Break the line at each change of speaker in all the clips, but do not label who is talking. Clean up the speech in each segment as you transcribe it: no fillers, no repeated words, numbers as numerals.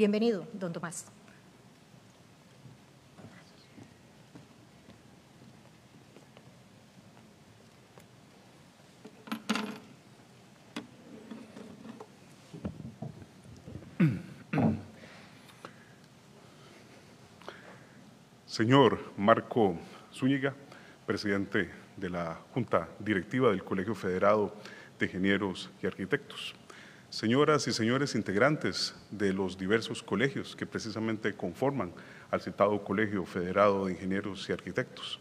Bienvenido, don Tomás.
Señor Marco Zúñiga, presidente de la Junta Directiva del Colegio Federado de Ingenieros y Arquitectos. Señoras y señores integrantes de los diversos colegios que precisamente conforman al citado Colegio Federado de Ingenieros y Arquitectos.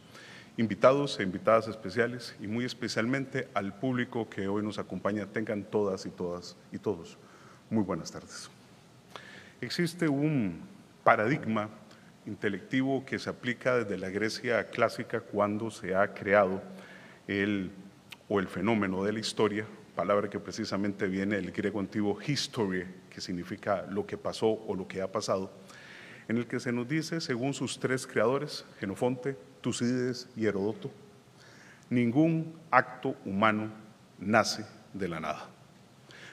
Invitados e invitadas especiales y muy especialmente al público que hoy nos acompaña, tengan todas y todos muy buenas tardes. Existe un paradigma intelectivo que se aplica desde la Grecia clásica cuando se ha creado el fenómeno de la historia, palabra que precisamente viene del griego antiguo historia, que significa lo que pasó o lo que ha pasado, en el que se nos dice, según sus tres creadores, Jenofonte, Tucídides y Heródoto, ningún acto humano nace de la nada.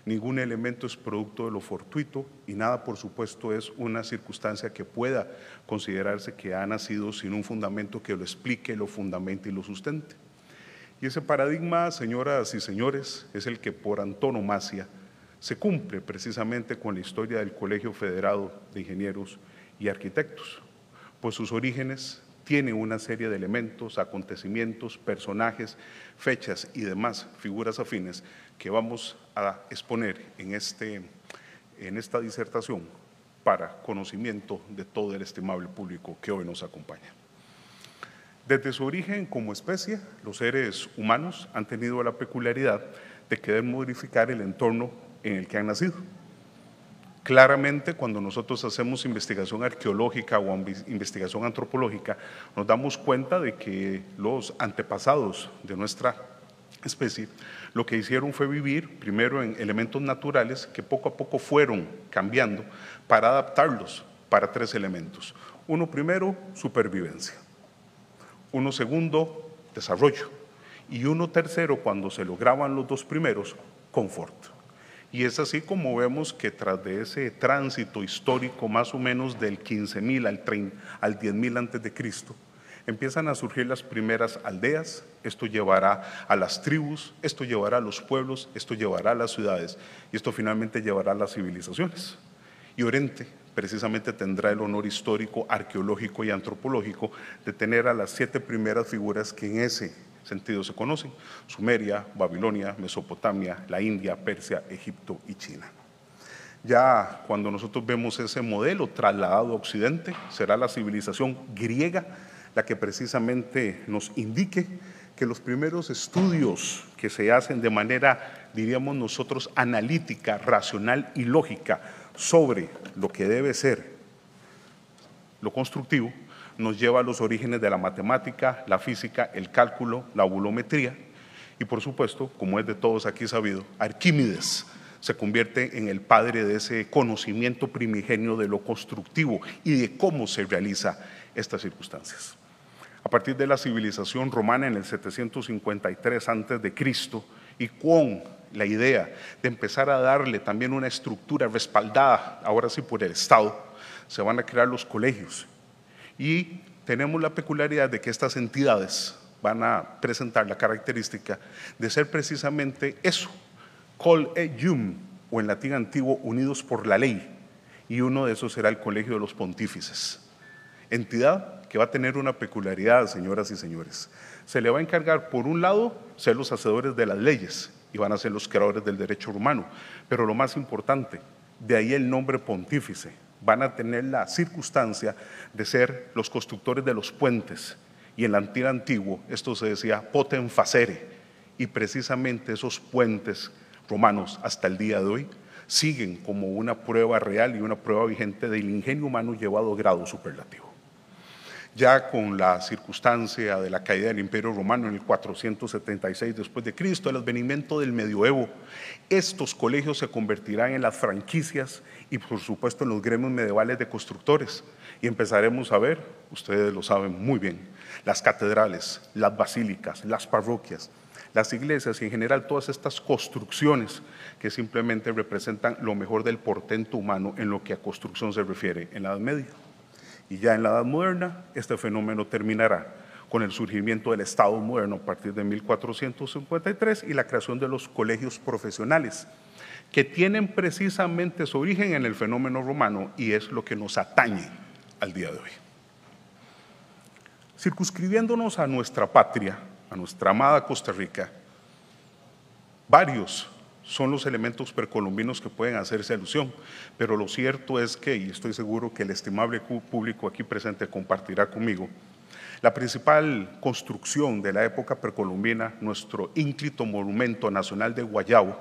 Ningún elemento es producto de lo fortuito y nada, por supuesto, es una circunstancia que pueda considerarse que ha nacido sin un fundamento que lo explique, lo fundamente y lo sustente. Y ese paradigma, señoras y señores, es el que por antonomasia se cumple precisamente con la historia del Colegio Federado de Ingenieros y Arquitectos, pues sus orígenes tienen una serie de elementos, acontecimientos, personajes, fechas y demás figuras afines que vamos a exponer en esta disertación para conocimiento de todo el estimable público que hoy nos acompaña. Desde su origen como especie, los seres humanos han tenido la peculiaridad de querer modificar el entorno en el que han nacido. Claramente, cuando nosotros hacemos investigación arqueológica o investigación antropológica, nos damos cuenta de que los antepasados de nuestra especie lo que hicieron fue vivir primero en elementos naturales que poco a poco fueron cambiando para adaptarlos para tres elementos. Uno primero, supervivencia. Uno segundo, desarrollo. Y uno tercero, cuando se lograban los dos primeros, confort. Y es así como vemos que tras de ese tránsito histórico más o menos del 15.000 al 10.000 antes de Cristo, empiezan a surgir las primeras aldeas, esto llevará a las tribus, esto llevará a los pueblos, esto llevará a las ciudades y esto finalmente llevará a las civilizaciones. Y Oriente precisamente tendrá el honor histórico, arqueológico y antropológico de tener a las 7 primeras figuras que en ese sentido se conocen: Sumeria, Babilonia, Mesopotamia, la India, Persia, Egipto y China. Ya cuando nosotros vemos ese modelo trasladado a Occidente, será la civilización griega la que precisamente nos indique que los primeros estudios que se hacen de manera, diríamos nosotros, analítica, racional y lógica sobre lo que debe ser lo constructivo, nos lleva a los orígenes de la matemática, la física, el cálculo, la volumetría y, por supuesto, como es de todos aquí sabido, Arquímedes se convierte en el padre de ese conocimiento primigenio de lo constructivo y de cómo se realiza estas circunstancias. A partir de la civilización romana en el 753 a.C. y con la idea de empezar a darle también una estructura respaldada, ahora sí por el Estado, se van a crear los colegios. Y tenemos la peculiaridad de que estas entidades van a presentar la característica de ser precisamente eso, col eum, o en latín antiguo, unidos por la ley, y uno de esos será el Colegio de los Pontífices. Entidad que va a tener una peculiaridad, señoras y señores. Se le va a encargar, por un lado, ser los hacedores de las leyes y van a ser los creadores del derecho romano, pero lo más importante, de ahí el nombre pontífice, van a tener la circunstancia de ser los constructores de los puentes y en el antiguo esto se decía poten facere y precisamente esos puentes romanos hasta el día de hoy siguen como una prueba real y una prueba vigente del ingenio humano llevado a grado superlativo. Ya con la circunstancia de la caída del Imperio Romano en el 476 después de Cristo, el advenimiento del medioevo, estos colegios se convertirán en las franquicias y por supuesto en los gremios medievales de constructores y empezaremos a ver, ustedes lo saben muy bien, las catedrales, las basílicas, las parroquias, las iglesias y en general todas estas construcciones que simplemente representan lo mejor del portento humano en lo que a construcción se refiere en la Edad Media. Y ya en la Edad Moderna este fenómeno terminará con el surgimiento del Estado moderno a partir de 1453 y la creación de los colegios profesionales, que tienen precisamente su origen en el fenómeno romano y es lo que nos atañe al día de hoy. Circunscribiéndonos a nuestra patria, a nuestra amada Costa Rica, varios son los elementos precolombinos que pueden hacerse alusión, pero lo cierto es que, y estoy seguro que el estimable público aquí presente compartirá conmigo, la principal construcción de la época precolombina, nuestro ínclito monumento nacional de Guayabo,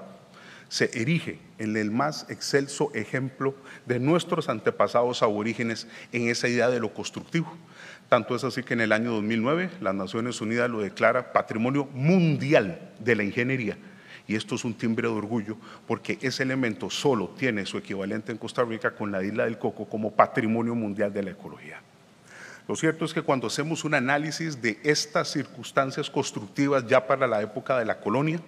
se erige en el más excelso ejemplo de nuestros antepasados aborígenes en esa idea de lo constructivo. Tanto es así que en el año 2009 las Naciones Unidas lo declara Patrimonio Mundial de la Ingeniería. Y esto es un timbre de orgullo porque ese elemento solo tiene su equivalente en Costa Rica con la Isla del Coco como Patrimonio Mundial de la Ecología. Lo cierto es que cuando hacemos un análisis de estas circunstancias constructivas ya para la época de la colonia,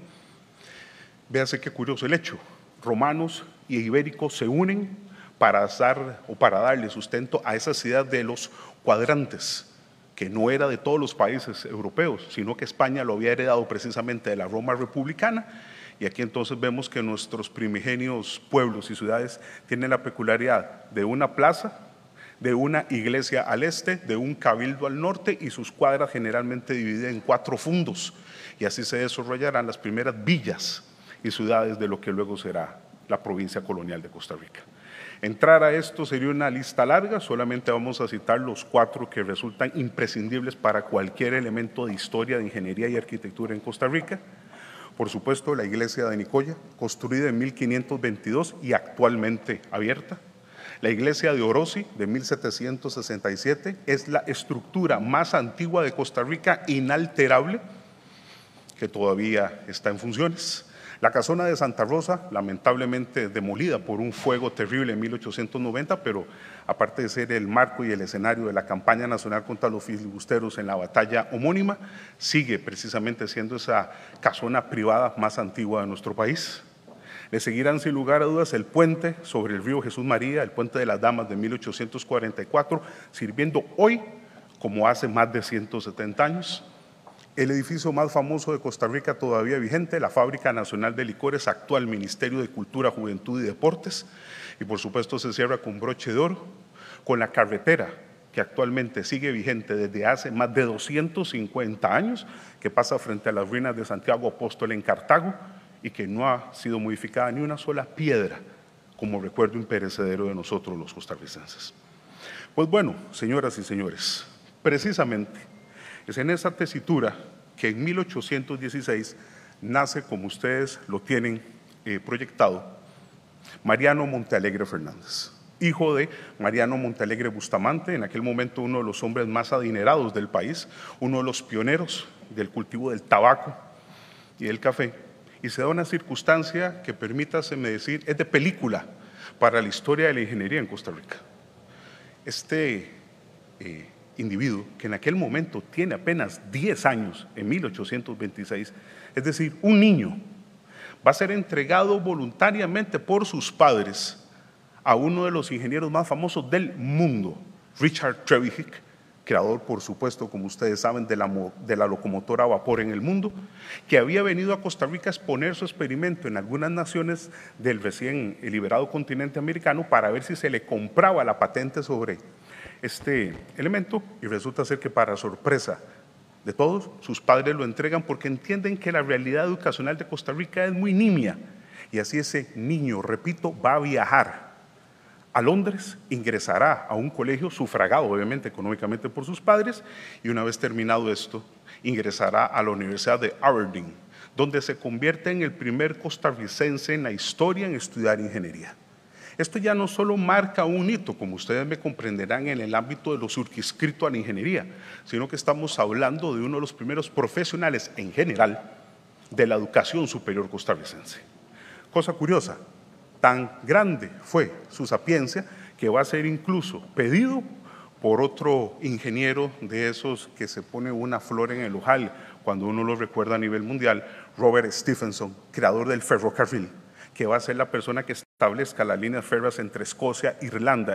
véase qué curioso el hecho, romanos y ibéricos se unen para darle sustento a esa ciudad de los cuadrantes, que no era de todos los países europeos, sino que España lo había heredado precisamente de la Roma republicana, y aquí entonces vemos que nuestros primigenios pueblos y ciudades tienen la peculiaridad de una plaza, de una iglesia al este, de un cabildo al norte y sus cuadras generalmente divididas en 4 fundos, y así se desarrollarán las primeras villas y ciudades de lo que luego será la provincia colonial de Costa Rica. Entrar a esto sería una lista larga, solamente vamos a citar los 4 que resultan imprescindibles para cualquier elemento de historia, de ingeniería y arquitectura en Costa Rica. Por supuesto, la iglesia de Nicoya, construida en 1522 y actualmente abierta. La iglesia de Orosi, de 1767, es la estructura más antigua de Costa Rica, inalterable, que todavía está en funciones. La casona de Santa Rosa, lamentablemente demolida por un fuego terrible en 1890, pero aparte de ser el marco y el escenario de la campaña nacional contra los filibusteros en la batalla homónima, sigue precisamente siendo esa casona privada más antigua de nuestro país. Le seguirán sin lugar a dudas el puente sobre el río Jesús María, el puente de las Damas de 1844, sirviendo hoy como hace más de 170 años. El edificio más famoso de Costa Rica todavía vigente, la Fábrica Nacional de Licores, actual Ministerio de Cultura, Juventud y Deportes, y por supuesto se cierra con broche de oro, con la carretera que actualmente sigue vigente desde hace más de 250 años, que pasa frente a las ruinas de Santiago Apóstol en Cartago y que no ha sido modificada ni una sola piedra como recuerdo imperecedero de nosotros los costarricenses. Pues bueno, señoras y señores, precisamente es en esa tesitura que en 1816 nace, como ustedes lo tienen proyectado, Mariano Montealegre Fernández, hijo de Mariano Montealegre Bustamante, en aquel momento uno de los hombres más adinerados del país, uno de los pioneros del cultivo del tabaco y del café, y se da una circunstancia que, permítaseme decir, es de película para la historia de la ingeniería en Costa Rica. Este individuo, que en aquel momento tiene apenas 10 años, en 1826, es decir, un niño, va a ser entregado voluntariamente por sus padres a uno de los ingenieros más famosos del mundo, Richard Trevithick, creador, por supuesto, como ustedes saben, de la locomotora a vapor en el mundo, que había venido a Costa Rica a exponer su experimento en algunas naciones del recién liberado continente americano para ver si se le compraba la patente sobre este elemento, y resulta ser que, para sorpresa de todos, sus padres lo entregan porque entienden que la realidad educacional de Costa Rica es muy nimia, y así ese niño, repito, va a viajar a Londres, ingresará a un colegio sufragado obviamente económicamente por sus padres, y una vez terminado esto ingresará a la Universidad de Aberdeen, donde se convierte en el primer costarricense en la historia en estudiar ingeniería. Esto ya no solo marca un hito, como ustedes me comprenderán, en el ámbito de lo circunscrito a la ingeniería, sino que estamos hablando de uno de los primeros profesionales en general de la educación superior costarricense. Cosa curiosa, tan grande fue su sapiencia que va a ser incluso pedido por otro ingeniero de esos que se pone una flor en el ojal cuando uno lo recuerda a nivel mundial, Robert Stephenson, creador del ferrocarril, que va a ser la persona que establezca las líneas férreas entre Escocia e Irlanda.